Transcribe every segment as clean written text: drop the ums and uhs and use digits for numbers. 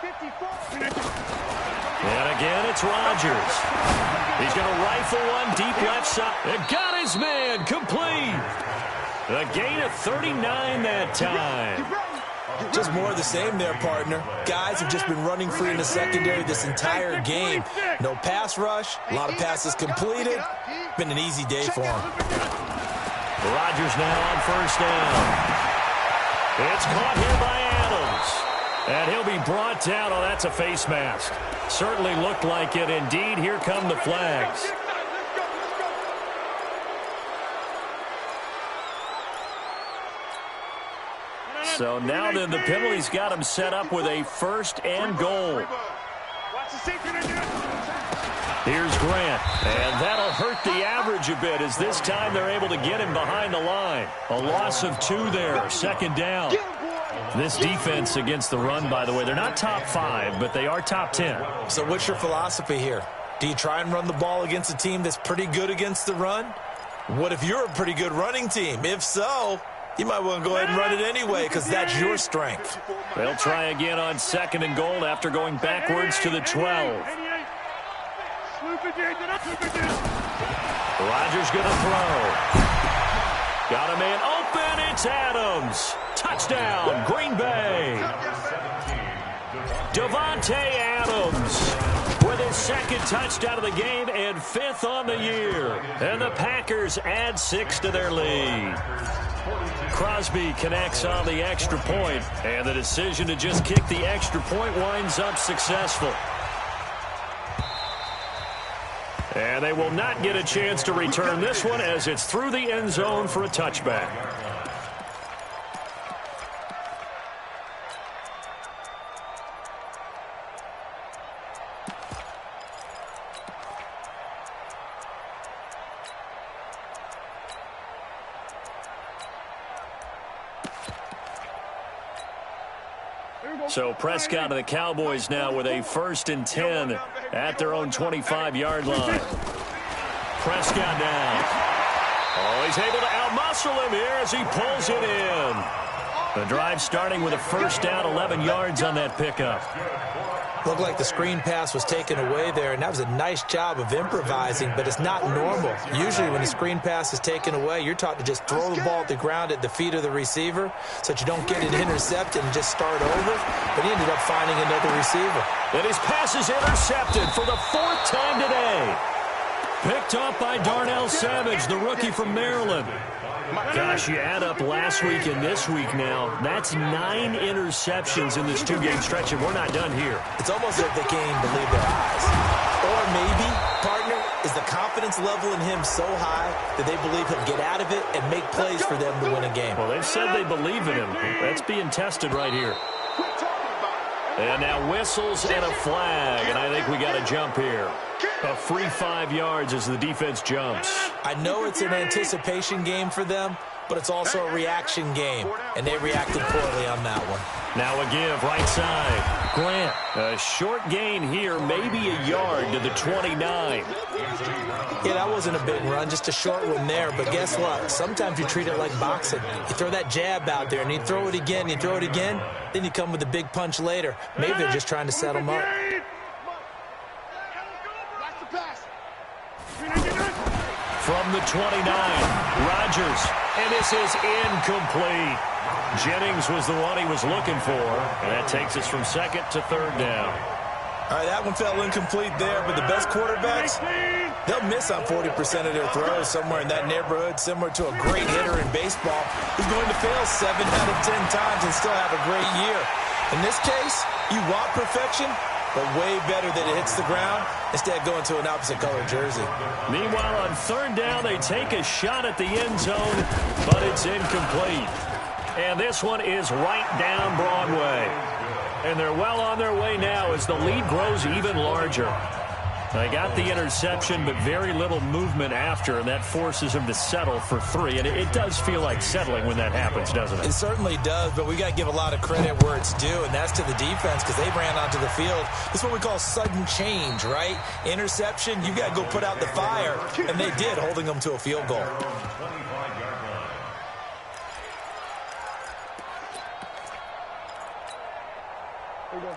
And again, it's Rodgers. He's going to rifle one deep left side. And got his man complete. A gain of 39 that time. Just more of the same there, partner. Guys have just been running free in the secondary this entire game. No pass rush, a lot of passes completed. Been an easy day for him. Rodgers now on first down. It's caught here by Adams. And he'll be brought down. Oh, that's a face mask. Certainly looked like it. Indeed, here come the flags. So now then the penalty's got him set up with a first and goal. Here's Grant, and that'll hurt the average a bit as this time they're able to get him behind the line. A loss of 2 there, second down. This defense against the run, by the way, they're not top 5, but they are top 10. So what's your philosophy here? Do you try and run the ball against a team that's pretty good against the run? What if you're a pretty good running team? If so, you might want to go ahead and run it anyway because that's your strength. They'll try again on second and goal after going backwards to the 12. Rodgers going to throw. Got a man open. It's Adams. Touchdown, Green Bay. Davante Adams with his second touchdown of the game and 5th on the year. And the Packers add 6 to their lead. Crosby connects on the extra point, and the decision to just kick the extra point winds up successful. And they will not get a chance to return this one as it's through the end zone for a touchback. So Prescott and the Cowboys now with a 1st and 10 at their own 25-yard line. Prescott now. Oh, he's able to outmuscle him here as he pulls it in. The drive starting with a first down, 11 yards on that pickup. Looked like the screen pass was taken away there, and that was a nice job of improvising, but it's not normal. Usually when the screen pass is taken away, you're taught to just throw the ball at the ground at the feet of the receiver so that you don't get it intercepted and just start over, but he ended up finding another receiver. And his pass is intercepted for the 4th time today. Picked up by Darnell Savage, the rookie from Maryland. Gosh, you add up last week and this week now, that's 9 interceptions in this 2-game stretch, and we're not done here. It's almost like they can't even believe their eyes. Or maybe, partner, is the confidence level in him so high that they believe he'll get out of it and make plays for them to win a game. Well, they've said they believe in him. That's being tested right here. And now whistles and a flag, and I think we got a jump here. A free 5 yards as the defense jumps. I know it's an anticipation game for them, but it's also a reaction game, and they reacted poorly on that one. Now a give, right side. Grant, a short gain here, maybe a yard to the 29. Yeah, that wasn't a big run, just a short one there, but guess what? Sometimes you treat it like boxing. You throw that jab out there, and you throw it again, then you come with a big punch later. Maybe they're just trying to set them up. From the 29, Rodgers, and this is incomplete. Jennings was the one he was looking for, and that takes us from 2nd to 3rd down. All right, that one fell incomplete there, but the best quarterbacks, they'll miss on 40% of their throws somewhere in that neighborhood, similar to a great hitter in baseball who's going to fail 7 out of 10 times and still have a great year. In this case, you want perfection, but way better that it hits the ground instead of going to an opposite color jersey. Meanwhile, on 3rd down, they take a shot at the end zone, but it's incomplete. And this one is right down Broadway. And they're well on their way now as the lead grows even larger. They got the interception, but very little movement after, and that forces them to settle for 3. And it does feel like settling when that happens, doesn't it? It certainly does, but we got to give a lot of credit where it's due, and that's to the defense because they ran onto the field. This is what we call sudden change, right? Interception, you got to go put out the fire, and they did, holding them to a field goal.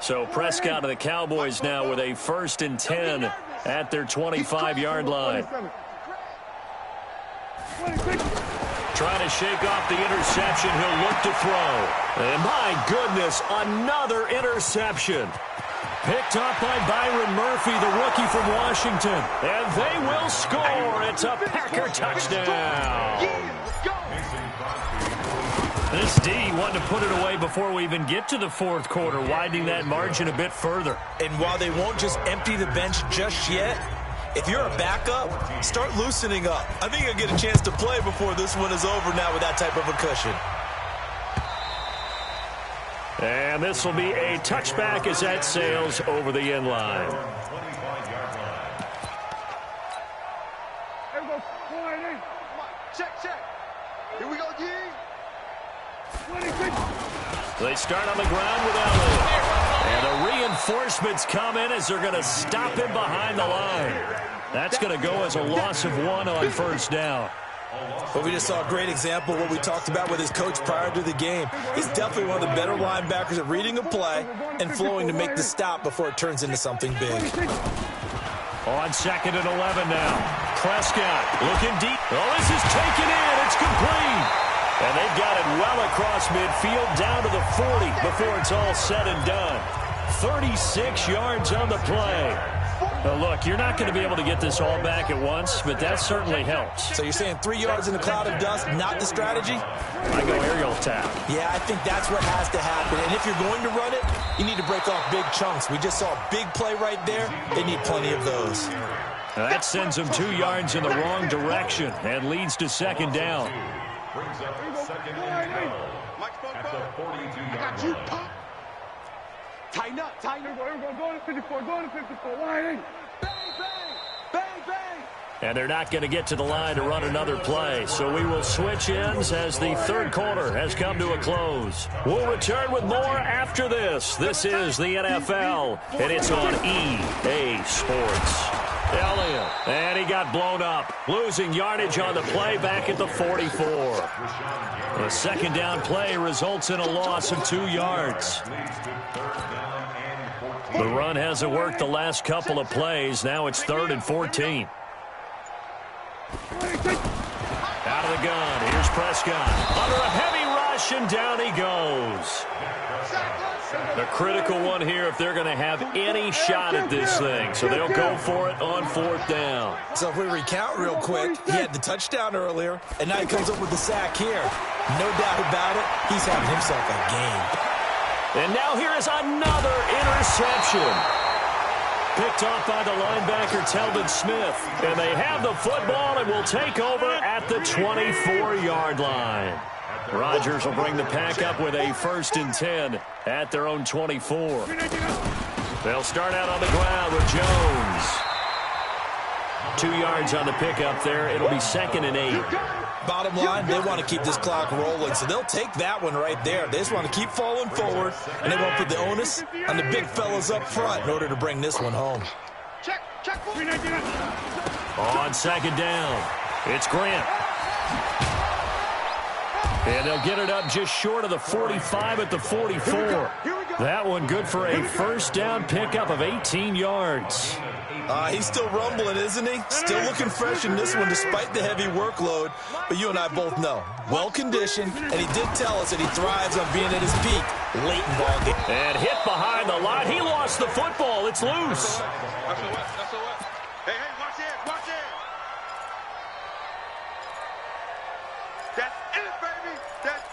So Prescott and the Cowboys now with a 1st and 10 at their 25-yard line. Trying to shake off the interception. He'll look to throw. And my goodness, another interception. Picked up by Byron Murphy, the rookie from Washington. And they will score. It's a Packer touchdown. This D wanted to put it away before we even get to the 4th quarter, widening that margin a bit further. And while they won't just empty the bench just yet, if you're a backup, start loosening up. I think you'll get a chance to play before this one is over now with that type of a cushion. And this will be a touchback as that sails over the end line. Check. Here we go, G. They start on the ground with Elliott. And the reinforcements come in as they're going to stop him behind the line. That's going to go as a loss of 1 on 1st down. But we just saw a great example of what we talked about with his coach prior to the game. He's definitely one of the better linebackers at reading a play and flowing to make the stop before it turns into something big. On 2nd and 11 now. Prescott looking deep. Oh, this is taken in. It's complete. And they've got it well across midfield down to the 40 before it's all said and done. 36 yards on the play. Now look, you're not going to be able to get this all back at once, but that certainly helps. So you're saying 3 yards in a cloud of dust, not the strategy? I go aerial attack. Yeah, I think that's what has to happen. And if you're going to run it, you need to break off big chunks. We just saw a big play right there. They need plenty of those. Now that sends them 2 yards in the wrong direction and leads to 2nd down. Brings up 2nd and 12 at the 42-yard line. Tighten up. Go to 54. Line. Bang. And they're not going to get to the line to run another play. So we will switch ends as the 3rd quarter has come to a close. We'll return with more after this. This is the NFL, and it's on EA Sports. Elliott, and he got blown up. Losing yardage on the play back at the 44. The 2nd down play results in a loss of 2 yards. The run hasn't worked the last couple of plays. Now it's 3rd and 14. Out of the gun. Here's Prescott. Under a heavy rush, and down he goes. A critical one here if they're going to have any shot at this thing. So they'll go for it on 4th down. So if we recount real quick, he had the touchdown earlier, and now he comes up with the sack here. No doubt about it, he's having himself a game. And now here is another interception. Picked off by the linebacker, Telvin Smith. And they have the football and will take over at the 24-yard line. Rodgers will bring the Pack up with a 1st and 10 at their own 24. They'll start out on the ground with Jones. 2 yards on the pickup there. It'll be 2nd and 8. Bottom line, they want to keep this clock rolling, so they'll take that one right there. They just want to keep falling forward, and they won't put the onus on the big fellas up front in order to bring this one home. On 2nd down, it's Grant. And they'll get it up just short of the 45 at the 44. That one good for a 1st down pickup of 18 yards. He's still rumbling, isn't he? Still looking fresh in this one despite the heavy workload. But you and I both know, well-conditioned, and he did tell us that he thrives on being at his peak late in ball game. And hit behind the line. He lost the football. It's loose. Hey, watch it. That's it, baby. That's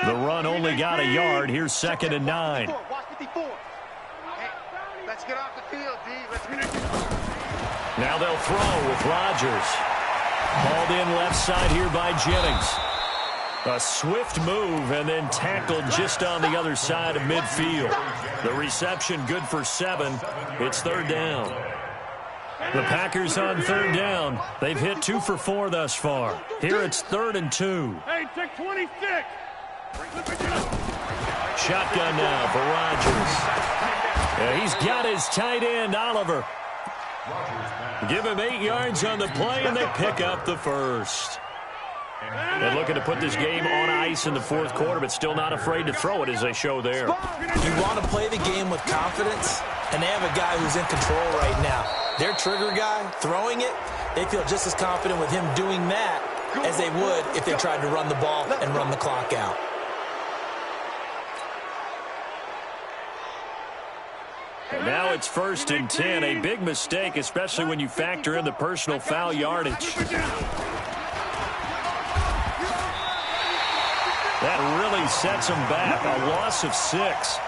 it. The run only got a yard. Here's 2nd and 9. Watch 54. Let's get off the field, D. Let's get it. Now they'll throw with Rodgers. Hauled in left side here by Jennings. A swift move and then tackled just on the other side of midfield. The reception good for 7. It's 3rd down. The Packers on 3rd down. They've hit 2 for 4 thus far. Here it's 3rd and 2. Hey, check 26. Shotgun now for Rodgers. He's got his tight end, Oliver. Give him 8 yards on the play, and they pick up the 1st. And looking to put this game on ice in the fourth quarter, but still not afraid to throw it as they show there. You want to play the game with confidence, and they have a guy who's in control right now. Their trigger guy, throwing it, they feel just as confident with him doing that as they would if they tried to run the ball and run the clock out. And now it's 1st and 10, a big mistake, especially when you factor in the personal foul yardage. That really sets them back, a loss of 6.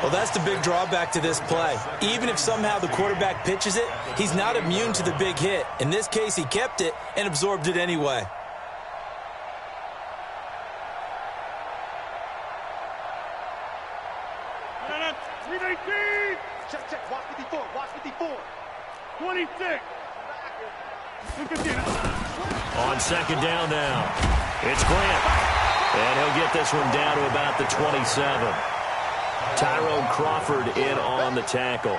Well, that's the big drawback to this play. Even if somehow the quarterback pitches it, he's not immune to the big hit. In this case, he kept it and absorbed it anyway. Check. Watch 54. Watch 54. 26. On 2nd down now, it's Grant. And he'll get this one down to about the 27. Tyrone Crawford in on the tackle.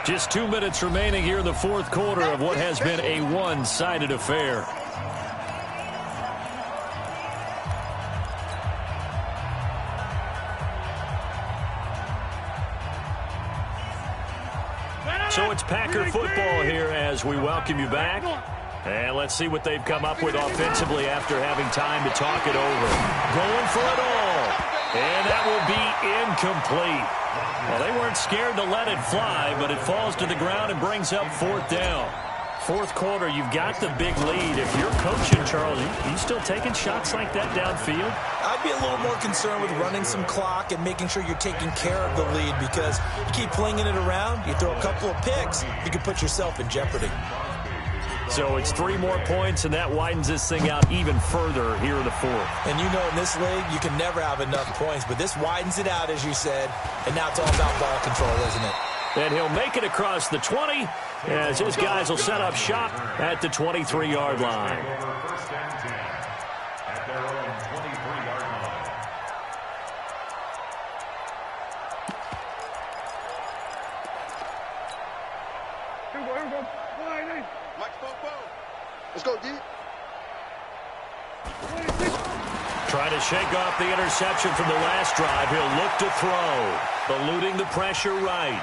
Just 2 minutes remaining here in the fourth quarter of what has been a one-sided affair. So it's Packer football here as we welcome you back. And let's see what they've come up with offensively after having time to talk it over. Going for it all. And that will be incomplete. Well, they weren't scared to let it fly, but it falls to the ground and brings up 4th down. Fourth quarter, you've got the big lead. If you're coaching, Charles, you still taking shots like that downfield? I'd be a little more concerned with running some clock and making sure you're taking care of the lead, because you keep flinging it around, you throw a couple of picks, you can put yourself in jeopardy. So it's 3 more points, and that widens this thing out even further here in the fourth. And you know in this league, you can never have enough points, but this widens it out, as you said, and now it's all about ball control, isn't it? And he'll make it across the 20 as his guys will set up shop at the 23-yard line. First and 10 at their own 23-yard line. Here we go. Let's go, D. Trying to shake off the interception from the last drive. He'll look to throw, eluding the pressure right.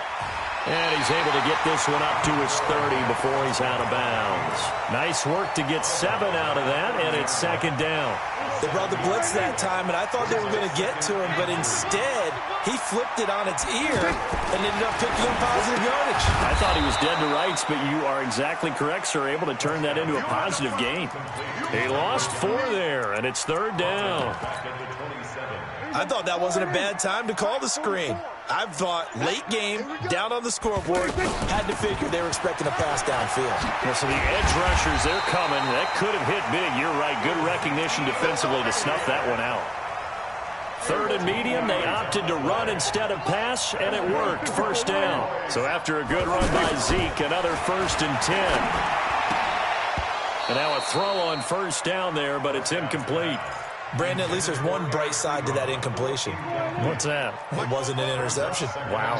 And he's able to get this one up to his 30 before he's out of bounds. Nice work to get 7 out of that, and it's 2nd down. They brought the blitz that time, and I thought they were going to get to him, but instead, he flipped it on its ear and ended up picking up positive yardage. I thought he was dead to rights, but you are exactly correct, sir. Able to turn that into a positive gain. He lost 4 there, and it's 3rd down. I thought that wasn't a bad time to call the screen. I thought late game, down on the scoreboard, had to figure they were expecting a pass downfield. Yeah, so the edge rushers, they're coming. That could have hit big. You're right. Good recognition defensively to snuff that one out. 3rd and medium, they opted to run instead of pass, and it worked. 1st down. So after a good run by Zeke, another 1st and 10. And now a throw on 1st down there, but it's incomplete. Brandon, at least there's one bright side to that incompletion. What's that? It wasn't an interception. Wow.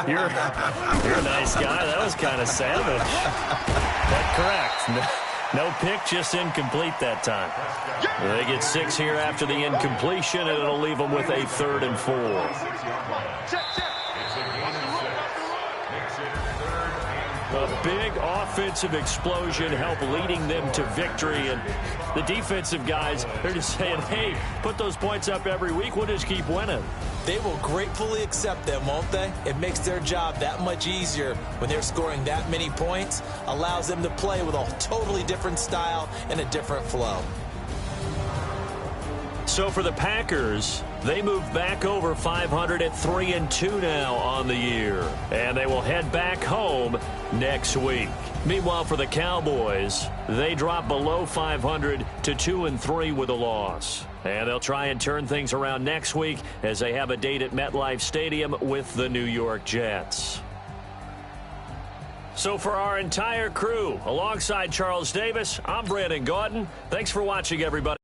You're a nice guy. That was kind of savage. But correct. No pick, just incomplete that time. They get 6 here after the incompletion, and it'll leave them with a 3rd and 4. A big offensive explosion helped leading them to victory, and the defensive guys, they're just saying, hey, put those points up every week, we'll just keep winning. They will gratefully accept them, won't they? It makes their job that much easier when they're scoring that many points, allows them to play with a totally different style and a different flow. So for the Packers, they move back over 500 at 3-2 now on the year. And they will head back home next week. Meanwhile, for the Cowboys, they drop below 500 to 2-3 with a loss. And they'll try and turn things around next week as they have a date at MetLife Stadium with the New York Jets. So for our entire crew, alongside Charles Davis, I'm Brandon Gaudin. Thanks for watching, everybody.